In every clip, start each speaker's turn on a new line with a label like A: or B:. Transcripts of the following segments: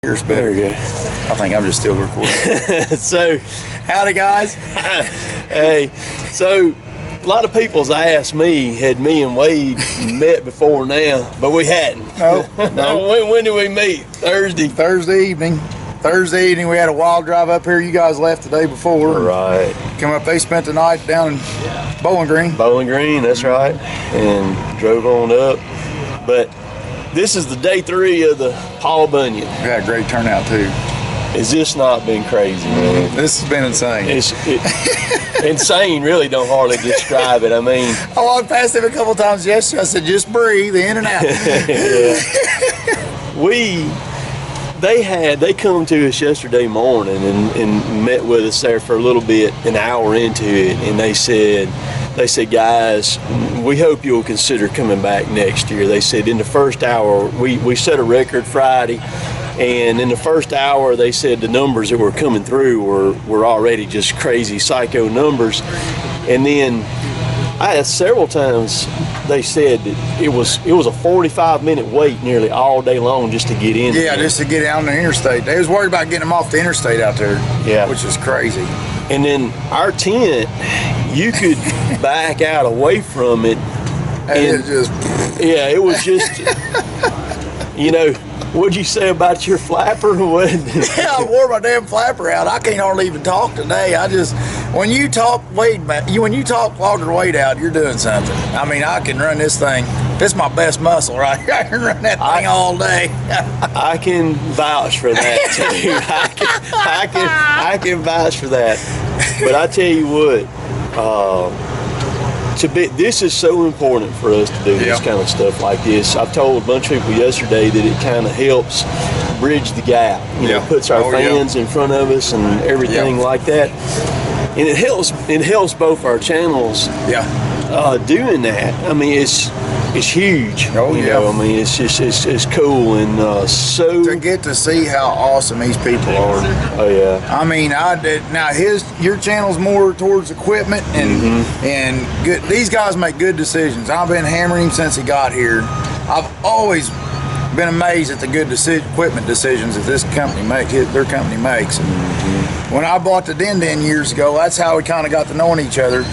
A: Here's better.
B: There you go.
A: I think I'm just still recording.
B: So,
A: Howdy, guys.
B: hey, so a lot of people's asked me, had me and Wade met before now, but we hadn't.
A: No.
B: When did we meet? Thursday.
A: Thursday evening, we had a wild drive up here. You guys left the day before.
B: Right.
A: Come up, they spent the night down in Bowling Green.
B: Bowling Green, that's right. And drove on up. But this is the day 3 of the Paul Bunyan.
A: We had a great turnout, too.
B: Has this not been crazy, man?
A: This has been insane.
B: Insane really don't hardly describe it. I mean,
A: I walked past him a couple times yesterday. I said, just breathe in and out.
B: They come to us yesterday morning and met with us there for a little bit, an hour into it, and they said, guys, we hope you'll consider coming back next year. They said in the first hour, we set a record Friday, and in the first hour, they said the numbers that were coming through were already just crazy psycho numbers. And then I had several times they said that it was a 45-minute wait nearly all day long just to get in.
A: Yeah, just to get out on the interstate. They was worried about getting them off the interstate out there.
B: Yeah.
A: Which is crazy.
B: And then our tent, you could back out away from it.
A: And it just...
B: Yeah, it was just, you know, what'd you say about your flapper?
A: Yeah, I wore my damn flapper out. I can't hardly even talk today. When you talk longer weight out, you're doing something. I mean, I can run this thing. This is my best muscle right here. I can run that thing all day.
B: I can vouch for that too. I can vouch for that. But I tell you what, this is so important for us to do this kind of stuff like this. I've told a bunch of people yesterday that it kind of helps bridge the gap. You know, puts our fans in front of us and everything like that. And it helps both our channels doing that. I mean, it's huge.
A: Oh,
B: you know, I mean, it's cool and so
A: to get to see how awesome these people are.
B: Oh yeah.
A: I mean, your channel's more towards equipment and good. These guys make good decisions. I've been hammering him since he got here. I've always been amazed at the good equipment decisions that their company makes. When I bought the Din years ago, that's how we kind of got to knowing each other.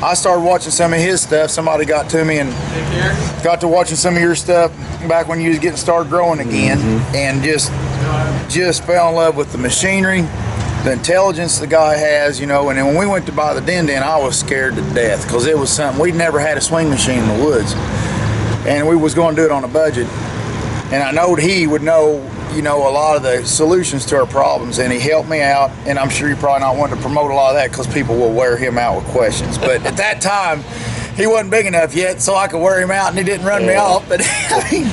A: I started watching some of his stuff. Somebody got to me and got to watching some of your stuff back when you was getting started growing again, and just fell in love with the machinery, the intelligence the guy has, you know. And then when we went to buy the Din, I was scared to death because it was something we'd never had a swing machine in the woods, and we was going to do it on a budget. And I knowed he would know, you know, a lot of the solutions to our problems, and he helped me out. And I'm sure you probably not wanting to promote a lot of that because people will wear him out with questions. But at that time, he wasn't big enough yet, so I could wear him out, and he didn't run me off. But I mean,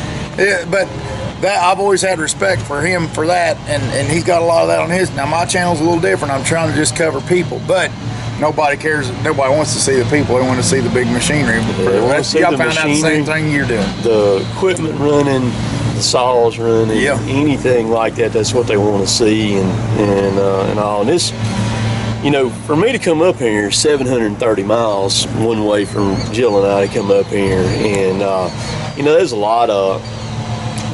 A: that I've always had respect for him for that, and he's got a lot of that on his. Now my channel's a little different. I'm trying to just cover people, but nobody cares. Nobody wants to see the people. They want to see the big machinery. I found out the same thing you're doing.
B: The equipment running, the saws running, anything like that. That's what they want to see, and all. And this, you know, for me to come up here 730 miles one way from Jill and I to come up here, and you know, there's a lot of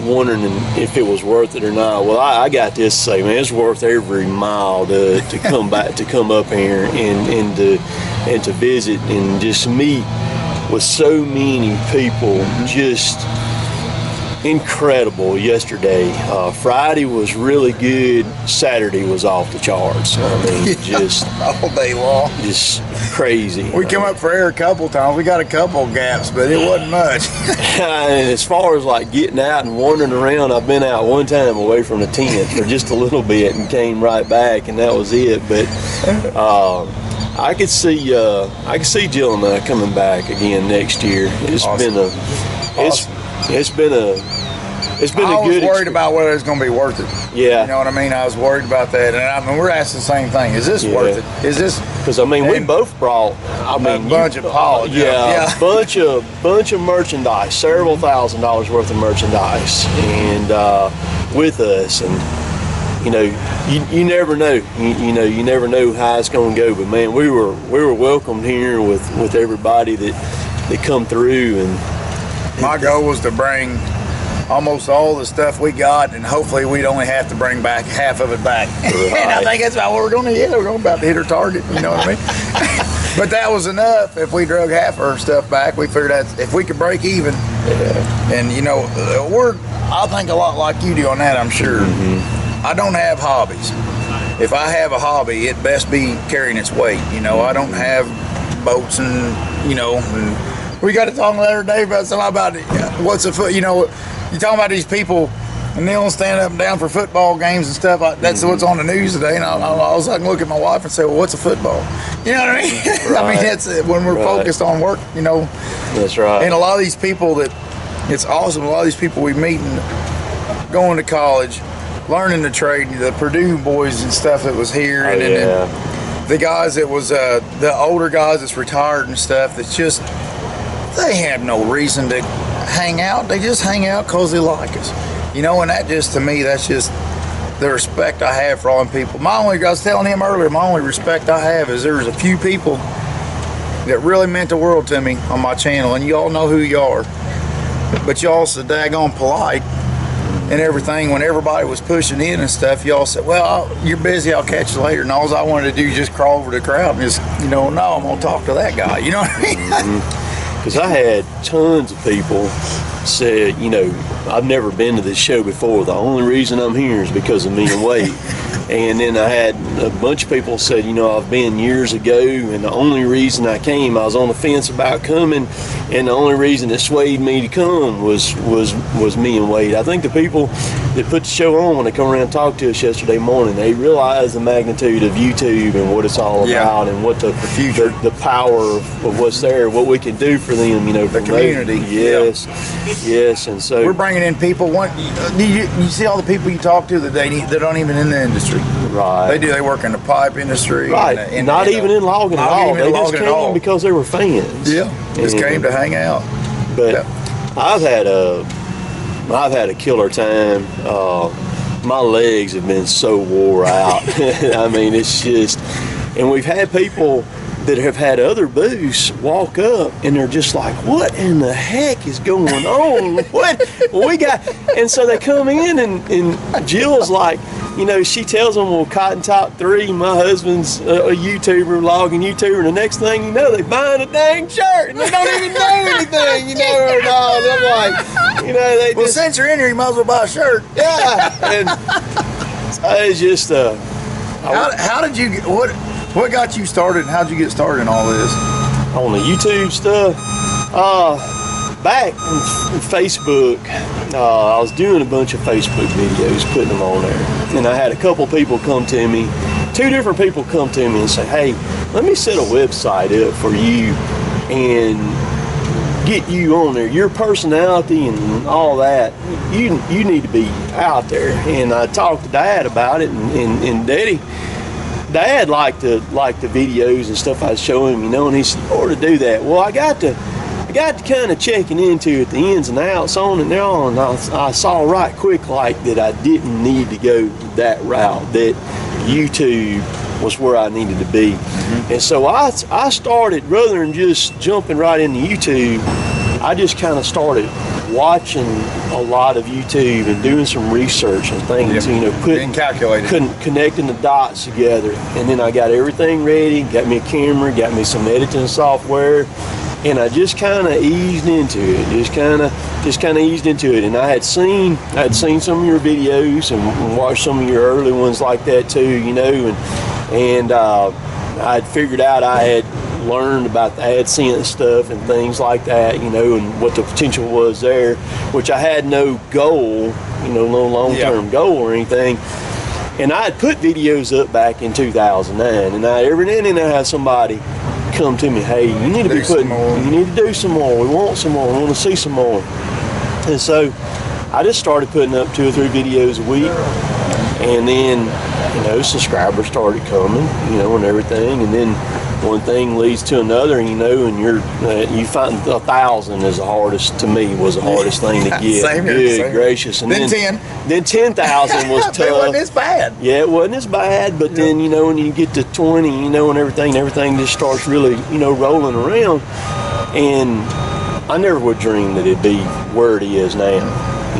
B: wondering if it was worth it or not. Well, I got this to say, man, it's worth every mile to come back, to come up here and to visit and just meet with so many people. Just incredible yesterday. Friday was really good. Saturday was off the charts. I mean, just
A: all day long.
B: Just crazy.
A: We come up for air a couple times. We got a couple gaps, but it wasn't much.
B: And as far as like getting out and wandering around, I've been out one time away from the tent for just a little bit and came right back, and that was it. But I could see Jill and I coming back again next year. It's been a good.
A: I was worried about whether it's going to be worth it.
B: Yeah.
A: You know what I mean? I was worried about that, and I mean, we're asking the same thing. Is this worth it? Is this?
B: Because I mean, we both brought a
A: bunch of polished.
B: bunch of merchandise, several $1,000s worth of merchandise, and with us, and you know, you never know. You never know how it's going to go. But man, we were welcomed here with everybody that come through, and
A: my goal was to bring almost all the stuff we got, and hopefully we'd only have to bring back half of it back. Right. And I think that's about what we're going to hit. We're going about to hit our target, you know what I mean? But that was enough. If we drug half our stuff back, we figured out if we could break even. Yeah. And you know, I think a lot like you do on that, I'm sure. I don't have hobbies. If I have a hobby, it best be carrying its weight. You know, I don't have boats and, you know, and we got to talk the other day about something about what's a foot, you know, you're talking about these people and they'll stand up and down for football games and stuff. That's what's on the news today. And I was like, look at my wife and say, well, what's a football? You know what I mean? Right. I mean, that's when we're focused on work, you know.
B: That's right.
A: And a lot of these people it's awesome. A lot of these people we meet and going to college, learning the trade, the Purdue boys and stuff that was here. And the guys that was, the older guys that's retired and stuff, that's just, they have no reason to hang out. They just hang out because they like us. You know, and that just, to me, that's just the respect I have for all them people. I was telling him earlier, my only respect I have is there's a few people that really meant the world to me on my channel, and you all know who you are. But y'all so daggone polite and everything. When everybody was pushing in and stuff, y'all said, well, you're busy, I'll catch you later. And all I wanted to do is just crawl over the crowd and just, you know, no, I'm going to talk to that guy. You know what I mean?
B: Because I had tons of people said, you know, I've never been to this show before. The only reason I'm here is because of me and Wade. And then I had a bunch of people said, you know, I've been years ago, and the only reason I came, I was on the fence about coming, and the only reason that swayed me to come was me and Wade. I think the people that put the show on, when they come around and talk to us yesterday morning, they realize the magnitude of YouTube and what it's all about, and what the future, the power of what's there, what we can do for them, you know,
A: the community.
B: Yes, and so
A: we're bringing in people. You see all the people you talk to that aren't even in the industry.
B: Right.
A: They work in the pipe industry.
B: Right. And not even in logging at all. They just came because they were fans.
A: Yeah. Just came to hang out.
B: But I've had a killer time. My legs have been so wore out. I mean, it's just, and we've had people that have had other booths walk up and they're just like, what in the heck is going on? What we got? And so they come in and Jill's like, you know, she tells them, well, Cotton Top 3, my husband's a YouTuber, logging YouTuber, and the next thing you know, they buying a dang shirt and they don't even know anything, you know, or not. And I'm like, you know,
A: well, since you're in here, you might as well buy a shirt.
B: Yeah. And it's just,
A: how did you get, what got you started, and how'd you get started in all this?
B: On the YouTube stuff, back in Facebook, I was doing a bunch of Facebook videos, putting them on there. And I had a couple people come to me, 2 different people come to me and say, hey, let me set a website up for you and get you on there. Your personality and all that, you need to be out there. And I talked to Dad about it, and Dad liked the videos and stuff I was showing him, you know, and he said, in order to do that, well, I got to kind of checking into it, the ins and outs on it now, and I saw right quick like that I didn't need to go that route, that YouTube was where I needed to be. And so I started, rather than just jumping right into YouTube, I just kind of started watching a lot of YouTube and doing some research and things, you know, connecting the dots together. And then I got everything ready, got me a camera, got me some editing software, and I just kind of eased into it. Just kind of eased into it. And I had seen some of your videos and watched some of your early ones like that too, you know, and I'd figured out I had learned about the AdSense stuff and things like that, you know, and what the potential was there, which I had no goal, you know, no long-term goal or anything. And I had put videos up back in 2009, and every now and then I had somebody come to me, hey, you need to be putting, you need to do some more, we want some more, we want to see some more. And so I just started putting up 2 or 3 videos a week, and then, you know, subscribers started coming, you know, and everything, and then one thing leads to another, you know, and you find 1,000 is the hardest, to me, was the hardest thing to get. Good gracious. And then 10,000 was tough.
A: It wasn't as bad.
B: Yeah, it wasn't as bad, but then, you know, when you get to 20, you know, and everything just starts really, you know, rolling around. And I never would dream that it'd be where it is now.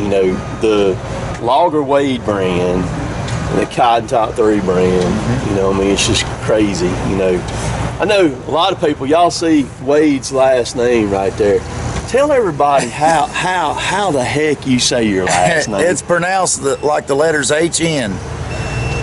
B: You know, the Logger Wade brand, and the Cotton Top 3 brand. You know, I mean, it's just crazy. You know, I know a lot of people. Y'all see Wade's last name right there. Tell everybody how the heck you say your last name.
A: It's pronounced like the letters HN.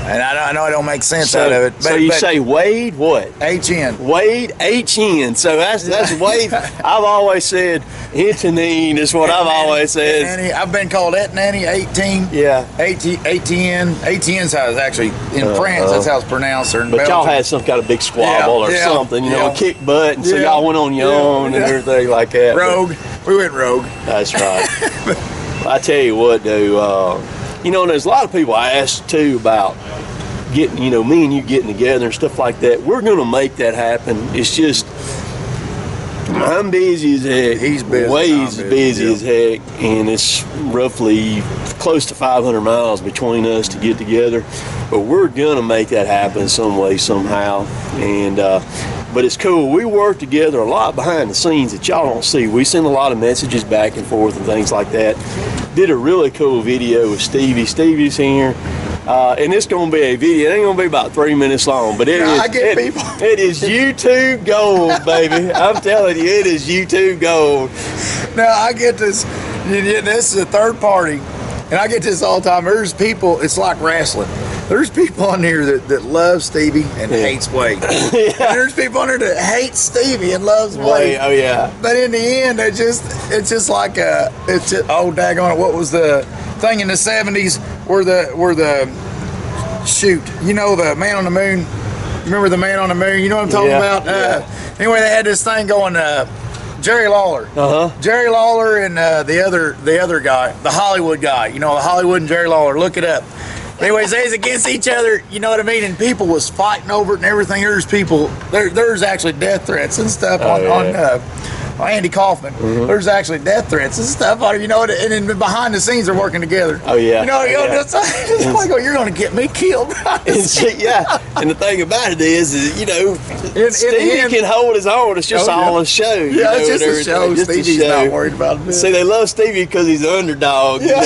A: And I know it don't make sense out of it.
B: So you say Wade what?
A: HN.
B: Wade HN. So that's Wade. I've always said Antonine is what I've always said.
A: I've been called Etnani, 18.
B: Yeah.
A: ATN. ATN's how it's actually in France. That's how it's pronounced. Or in
B: but
A: Belgium.
B: Y'all had some kind of big squabble or something, you know, a kick butt, and so y'all went on your own and everything like that.
A: Rogue. We went rogue.
B: That's right. I tell you what, though, you know, and there's a lot of people I asked too about getting, you know, me and you getting together and stuff like that. We're going to make that happen. It's just, I'm busy as heck.
A: He's busy.
B: Wade's busy as heck, and it's roughly close to 500 miles between us to get together. But we're going to make that happen some way, somehow. And but it's cool. We work together a lot behind the scenes that y'all don't see. We send a lot of messages back and forth and things like that. Did a really cool video with Stevie. Stevie's here. And it's going to be a video. It ain't going to be about 3 minutes long, but it is YouTube gold, baby. I'm telling you, it is YouTube gold.
A: Now, I get this. This is a third party, and I get this all the time. There's people, it's like wrestling. There's people on here that love Stevie and hates Wade. And there's people on here that hates Stevie and loves Wade.
B: Oh, yeah.
A: But in the end, it's just like daggone it, what was the thing in the 70s where the shoot, you know, the Man on the Moon. Remember the Man on the Moon? You know what I'm talking about? Anyway, they had this thing going. Jerry Lawler. Jerry Lawler and the other guy, the Hollywood guy. You know, the Hollywood and Jerry Lawler. Look it up. Anyways, they was against each other. You know what I mean? And people was fighting over it and everything. There's actually death threats and stuff on Andy Kaufman. There's actually death threats and stuff on it, you know, and then behind the scenes they're working together.
B: Oh yeah.
A: You know, it's like, oh, you're gonna get me killed.
B: And the thing about it is you know, Stevie can hold his own. It's just all a show.
A: Yeah, it's just a show. Stevie's not worried about it.
B: See, they love Stevie because he's the underdog, you know,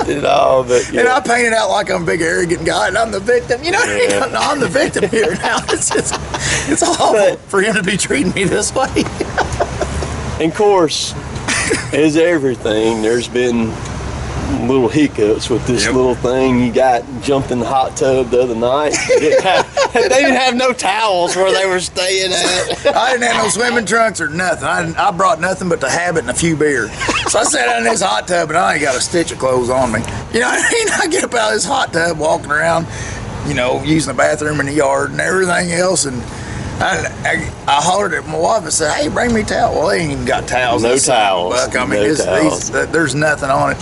B: and all. But
A: and I paint it out like I'm a big arrogant guy and I'm the victim. You know, I'm the victim here now. It's awful for him to be treating me this way.
B: And of course, as everything, there's been little hiccups with this little thing. You got jumped in the hot tub the other night. They didn't have no towels where they were staying at.
A: I didn't have no swimming trunks or nothing. I brought nothing but the habit and a few beer. So I sat out in this hot tub and I ain't got a stitch of clothes on me. You know what I mean? I get up out of this hot tub, walking around, you know, using the bathroom in the yard and everything else, and I hollered at my wife and said, "Hey, bring me a towel." Well, they ain't even got towels.
B: No towels.
A: I mean, there's nothing on it.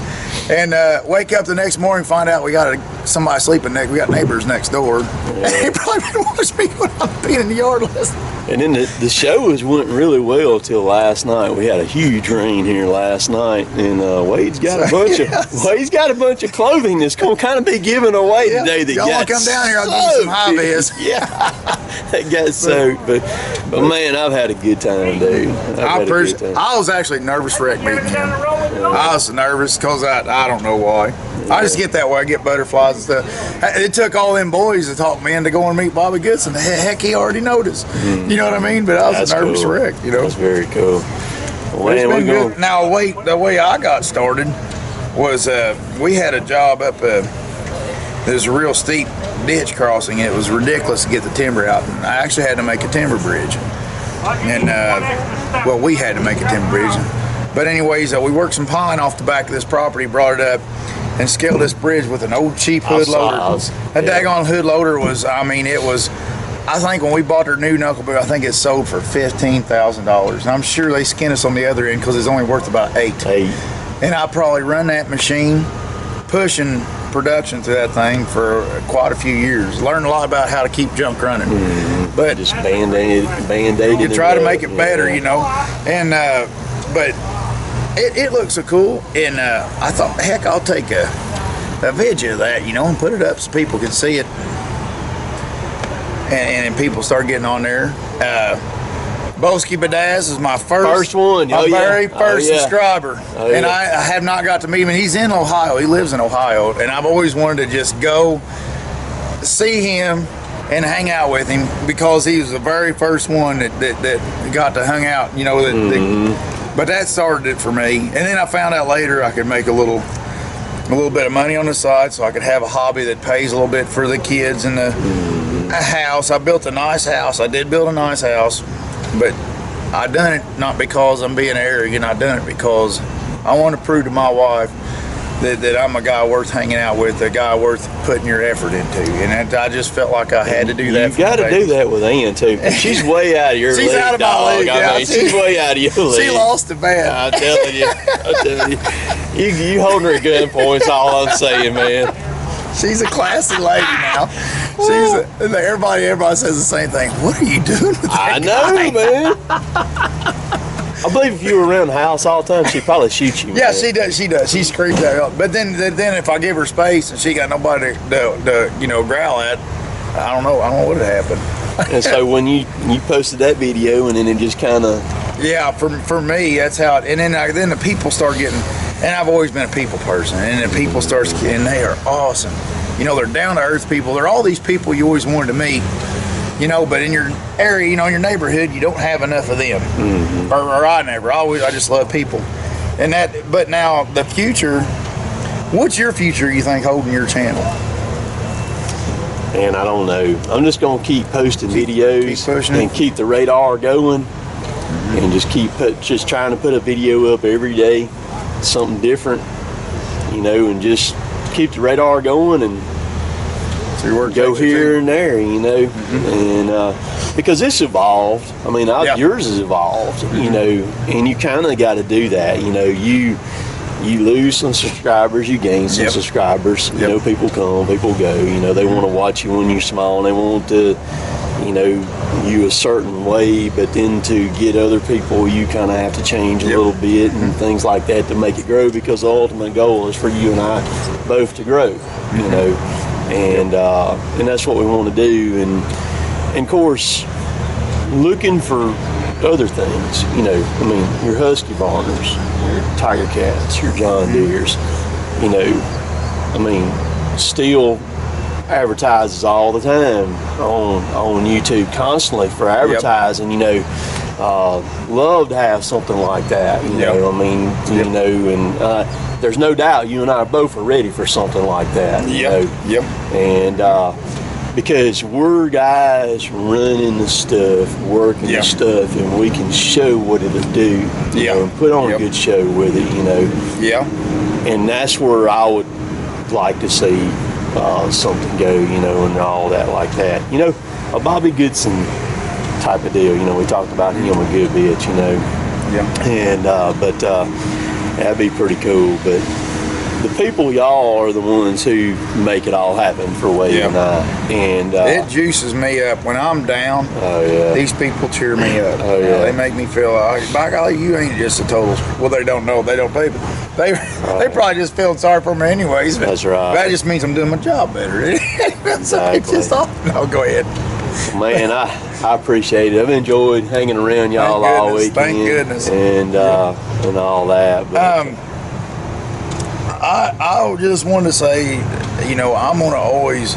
A: And wake up the next morning, find out we got somebody sleeping next. We got neighbors next door. And they probably been watching me when I'm being in the yard last night.
B: And then the shows went really well till last night. We had a huge rain here last night, and Wade's got a bunch of clothing that's gonna kind of be given away today. That
A: y'all want to come down here? I'll give you some high vis.
B: That got soaked, but man, I've had a good time, dude.
A: I was actually nervous wreck meeting him. I was nervous because I don't know why. I just get that way. I get butterflies and stuff. It took all them boys to talk me into going to meet Bobby Goodson. Heck, he already noticed. You know what I mean? But I was a nervous wreck. You know,
B: that's very cool.
A: Well, it's been good. Now, the way I got started was we had a job up. There's a real steep ditch crossing. It was ridiculous to get the timber out. And I actually had to make a timber bridge. And we had to make a timber bridge. But anyways, we worked some pine off the back of this property, brought it up, and scaled this bridge with an old cheap hood loader. That daggone hood loader was, I think when we bought their new knuckle boot, I think it sold for $15,000. And I'm sure they skinned us on the other end because it's only worth about $8. And I probably run that machine, pushing production through that thing for quite a few years. Learned a lot about how to keep junk running. But
B: just band-aided.
A: You try to make it better, you know. And but it looks so cool. And I thought, heck, I'll take a video of that, you know, and put it up so people can see it. And people start getting on there. Boski Badaz is my first
B: one.
A: My very first subscriber. And
B: yeah.
A: I have not got to meet him. And he's in Ohio. He lives in Ohio. And I've always wanted to just go see him and hang out with him because he was the very first one that got to hang out, you know. But that started it for me. And then I found out later I could make a little bit of money on the side so I could have a hobby that pays a little bit for the kids and a house. I built a nice house. I did build a nice house, but I done it not because I'm being arrogant. I done it because I want to prove to my wife that I'm a guy worth hanging out with, a guy worth putting your effort into. And I just felt like I had to do that.
B: You got to do that with Ann too. She's way out of your league.
A: She's out of my league.
B: I mean, she's way out of your league.
A: She lost the bet.
B: I'm telling you. You holding her at gunpoint is all I'm saying, man.
A: She's a classy lady now. Everybody says the same thing. What are you doing with that
B: I know, man. I believe if you were around the house all the time, she'd probably shoot you.
A: Yeah,
B: man.
A: she does. She does. She screams out. But then if I give her space and she got nobody to growl at, I don't know what would happen.
B: And so when you posted that video, and then it just kind of.
A: Yeah, for me, that's how it. And then the people start getting. And I've always been a people person, and the people and they are awesome. You know, they're down to earth people. They're all these people you always wanted to meet. You know, but in your area, you know, in your neighborhood, you don't have enough of them. Or I never. I just love people. But now the future. What's your future? You think holding your channel?
B: And I don't know. I'm just gonna keep posting videos and keep the radar going, and just trying to put a video up every day, something different, you know, and just keep the radar going and go here and there, you know, and because it's evolved. I mean, yours has evolved, you know, and you kind of got to do that, you know. You lose some subscribers, you gain some subscribers. You know, people come, people go. You know, they want to watch you when you're small, and they want to, you know, you a certain way. But then to get other people, you kind of have to change a little bit and things like that to make it grow. Because the ultimate goal is for you and I both to grow. You know, and that's what we want to do. And of course, looking for other things, you know, I mean, your Husky Barners, your Tiger Cats, your John Deeres, you know, I mean, still advertises all the time on YouTube constantly for advertising, you know. Love to have something like that, you know, I mean, you know, and there's no doubt you and I both are ready for something like that, you know. And because we're guys running the stuff, working the stuff, and we can show what it'll do, you know, and put on a good show with it, you know. And that's where I would like to see something go, you know, and all that like that. You know, a Bobby Goodson type of deal, you know, we talked about him a good bit, you know. And, but that'd be pretty cool. But the people, y'all, are the ones who make it all happen for Wade and I. And
A: it juices me up when I'm down. These people cheer me up. They make me feel like, by golly, you ain't just a total. Well, they don't know. They don't pay. They probably just feel sorry for me anyways.
B: That's right.
A: That just means I'm doing my job better.
B: Exactly.
A: No, go ahead.
B: Man, I appreciate it. I've enjoyed hanging around y'all all weekend.
A: Thank goodness.
B: And all that. But,
A: I just wanted to say, you know, I'm going to always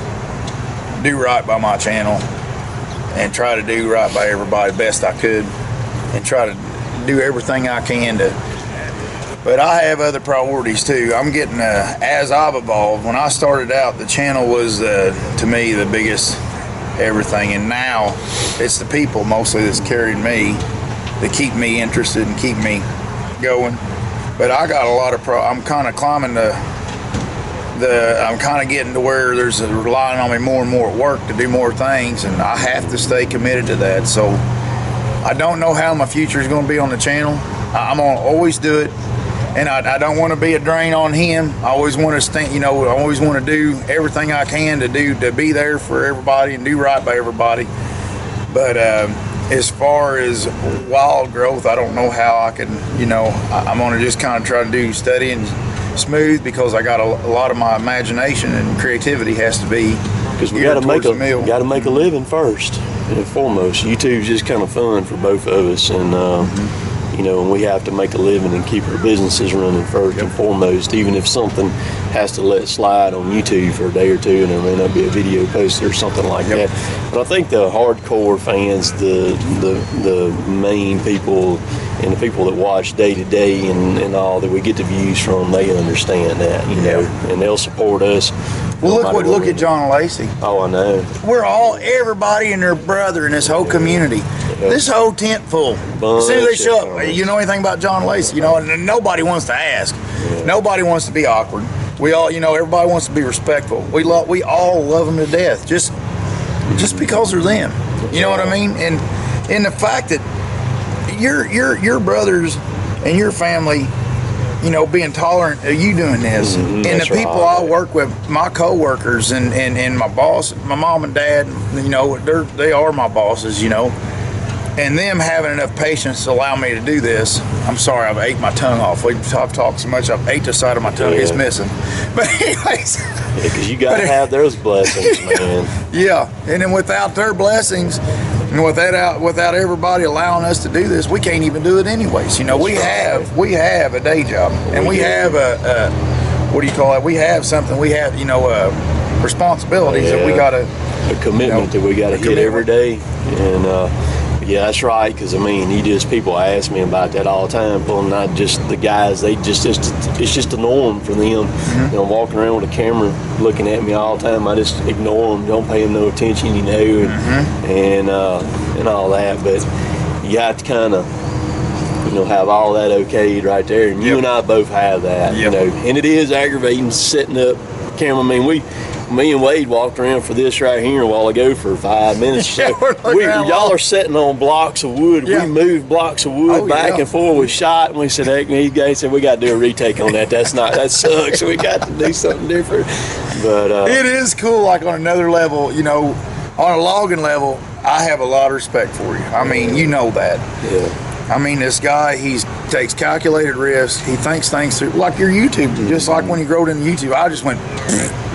A: do right by my channel and try to do right by everybody best I could and try to do everything I can to. But I have other priorities too. I'm getting, as I've evolved, when I started out, the channel was, to me, the biggest everything. And now it's the people mostly that's carried me, that keep me interested and keep me going. But I got a lot of I'm kind of climbing I'm kind of getting to where there's relying on me more and more at work to do more things, and I have to stay committed to that. So I don't know how my future is going to be on the channel. I'm going to always do it, and I don't want to be a drain on him. I always want to you know, I always want to do everything I can to be there for everybody and do right by everybody. But as far as wild growth, I don't know how I can, you know, I'm going to just kind of try to do steady and smooth because I got a lot of my imagination and creativity has to be.
B: Because we got to make a living first. and foremost, YouTube's just kind of fun for both of us, and you know, and we have to make a living and keep our businesses running first and foremost, even if something has to let slide on YouTube for a day or two and there may not be a video posted or something like that. But I think the hardcore fans, the main people and the people that watch day to day and all that we get the views from, they understand that, you know, and they'll support us.
A: Well, look at John Lacey.
B: Oh, I know.
A: Everybody and their brother in this whole community. This whole tent full. As soon as they show up, you know anything about John Lacey? You know, and nobody wants to ask. Nobody wants to be awkward. We all, you know, everybody wants to be respectful. We all love them to death, just because they're them. You know what I mean? And the fact that your brothers and your family, you know, being tolerant of you doing this, and the people I work with, my co-workers and my boss, my mom and dad, you know, they are my bosses, you know, and them having enough patience to allow me to do this. I'm sorry, I've ate my tongue off. I've talked so much, I've ate the side of my tongue. It's missing. But anyways,
B: because you got to have those blessings, man.
A: Yeah, and then without their blessings, and without everybody allowing us to do this, we can't even do it anyways. You know, we have a day job, and we have a what do you call it? We have something. We have, you know, responsibilities that we got to,
B: a commitment that we got to hit every day. And yeah, that's right. Because I mean, people ask me about that all the time. Well, not just the guys. It's just the norm for them. You know, walking around with a camera, looking at me all the time. I just ignore them. Don't pay them no attention. You know, and all that. But you have to kind of, you know, have all that okayed right there. And you and I both have that. You know, and it is aggravating setting up camera. I mean, me and Wade walked around for this right here a while ago for 5 minutes. So y'all are sitting on blocks of wood. We moved blocks of wood back and forth. We shot, and we said, hey, these guys said, we got to do a retake on that. That sucks. So we got to do something different. But
A: it is cool, like on another level, you know, on a logging level, I have a lot of respect for you. I mean, you know that.
B: Yeah.
A: I mean, this guy, he takes calculated risks. He thinks things through, like your YouTube. Just like when you growed into YouTube, I just went,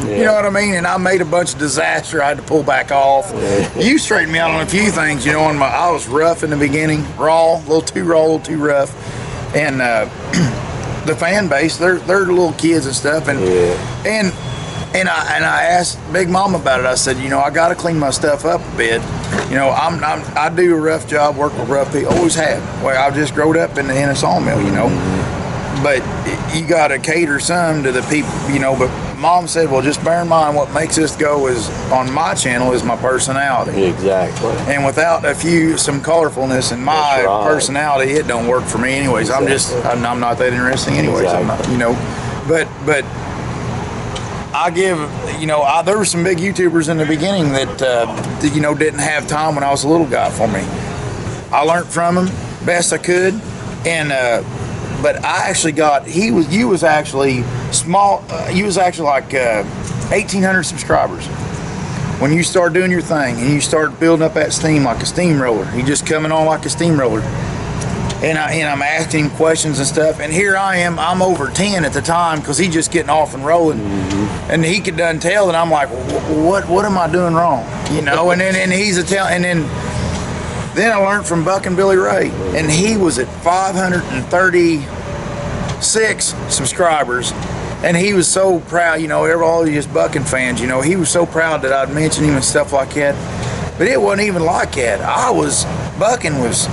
A: you know what I mean? And I made a bunch of disaster I had to pull back off. You straightened me out on a few things, you know. I was rough in the beginning, raw, a little too rough. And the fan base, they're little kids and stuff. And I asked Big Mom about it. I said, you know, I got to clean my stuff up a bit. You know, I do a rough job, work with rough people, always have. Well, I just growed up in a sawmill, you know. But you got to cater some to the people, you know. But Mom said, well, just bear in mind what makes this go is on my channel is my personality.
B: Exactly.
A: And without some colorfulness in my personality, it don't work for me anyways. Exactly. I'm not that interesting anyways. Exactly. I'm not, you know. But I give, you know, there were some big YouTubers in the beginning that, you know, didn't have time when I was a little guy for me. I learned from him best I could, and but I actually you was actually small. You was actually like 1,800 subscribers when you started doing your thing, and you started building up that steam like a steamroller. You just coming on like a steamroller. And I'm asking him questions and stuff, and here I am. I'm over 10 at the time because he's just getting off and rolling, and he could done tell that I'm like, what am I doing wrong, you know? And then then I learned from Buck and Billy Ray, and he was at 536 subscribers, and he was so proud. You know, all these Bucking fans, you know, he was so proud that I'd mention him and stuff like that. But it wasn't even like that. Bucking was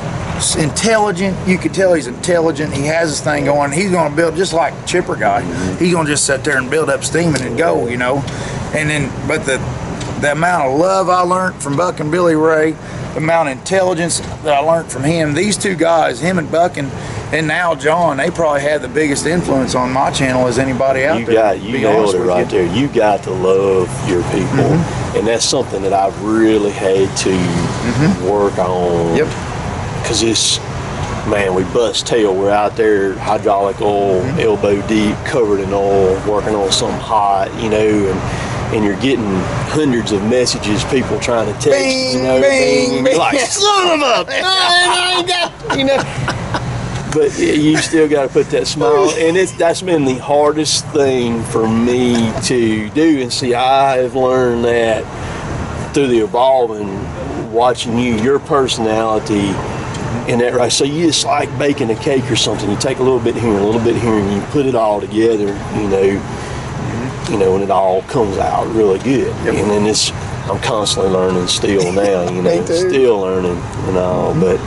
A: intelligent. You could tell he's intelligent. He has his thing going. He's going to build just like Chipper guy. He's going to just sit there and build up steaming and go, you know. And then, but the amount of love I learned from Buck and Billy Ray, the amount of intelligence that I learned from him, these two guys, him and Buck and now John, they probably had the biggest influence on my channel as anybody out there.
B: You nailed it right there. You got to love your people. And that's something that I've really had to work on.
A: Yep.
B: Because man, we bust tail. We're out there, hydraulic oil, elbow deep, covered in oil, working on something hot, you know, and you're getting hundreds of messages, people trying to text,
A: bing,
B: you know,
A: bing,
B: you're like, son of a, I ain't got, you know. But you still got to put that smile, and that's been the hardest thing for me to do. And see, I have learned that through the evolving watching you, your personality, and that, right? So it's like baking a cake or something. You take a little bit here and a little bit here, and you put it all together, and it all comes out really good. Yep. And then I'm constantly learning still now, still learning and all. But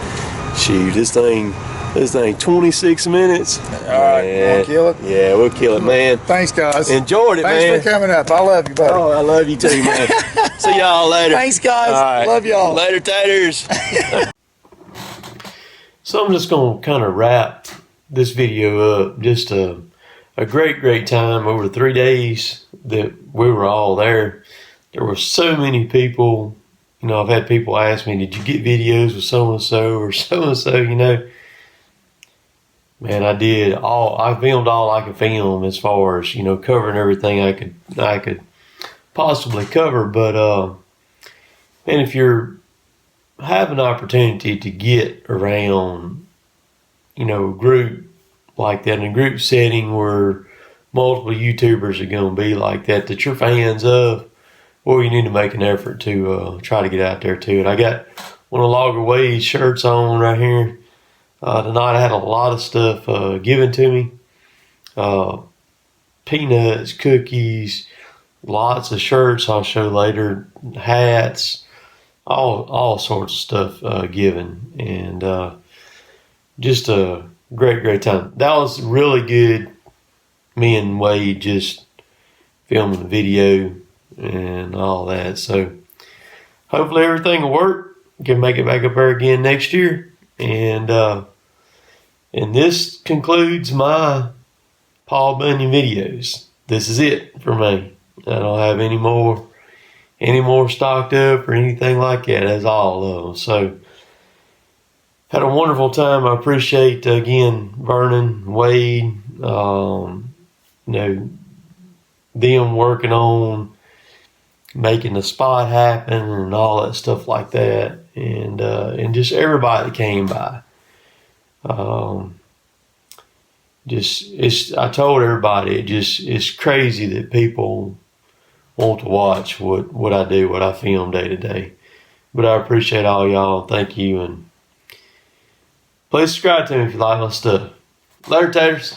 B: shoot, this thing 26 minutes.
A: All right, we'll kill it.
B: Yeah, we'll kill it, man.
A: Thanks, guys.
B: Enjoyed it, man.
A: Thanks for coming up. I love you, buddy.
B: Oh, I love you too, man. See y'all later.
A: Thanks, guys.
B: All right.
A: Love y'all.
B: Later, taters. So I'm just going to kind of wrap this video up. Just a great time over 3 days that we were all there. There were so many people. I've had people ask me, did you get videos with so-and-so or so-and-so, Man, I did I filmed all I could film as far as, covering everything I could possibly cover. But, man, if you're have an opportunity to get around, a group like that, in a group setting where multiple YouTubers are going to be like that you're fans of, well, you need to make an effort to try to get out there too. And I got one of Logger Wade's shirts on right here. Tonight I had a lot of stuff given to me. Peanuts, cookies, lots of shirts I'll show later, hats, all sorts of stuff given. And just a great time. That was really good. Me and Wade just filming the video and all that. So hopefully everything will work. Can make it back up there again next year. And this concludes my Paul Bunyan videos. This is it for me. I don't have any more stocked up or anything like that. That's all of them. So had a wonderful time. I appreciate again Vernon, Wade, them working on making the spot happen and all that stuff like that, and just everybody that came by. I told everybody it's crazy that people want to watch what I do, what I film day to day. But I appreciate all y'all. Thank you, and please subscribe to me if you like my stuff. Later, taters.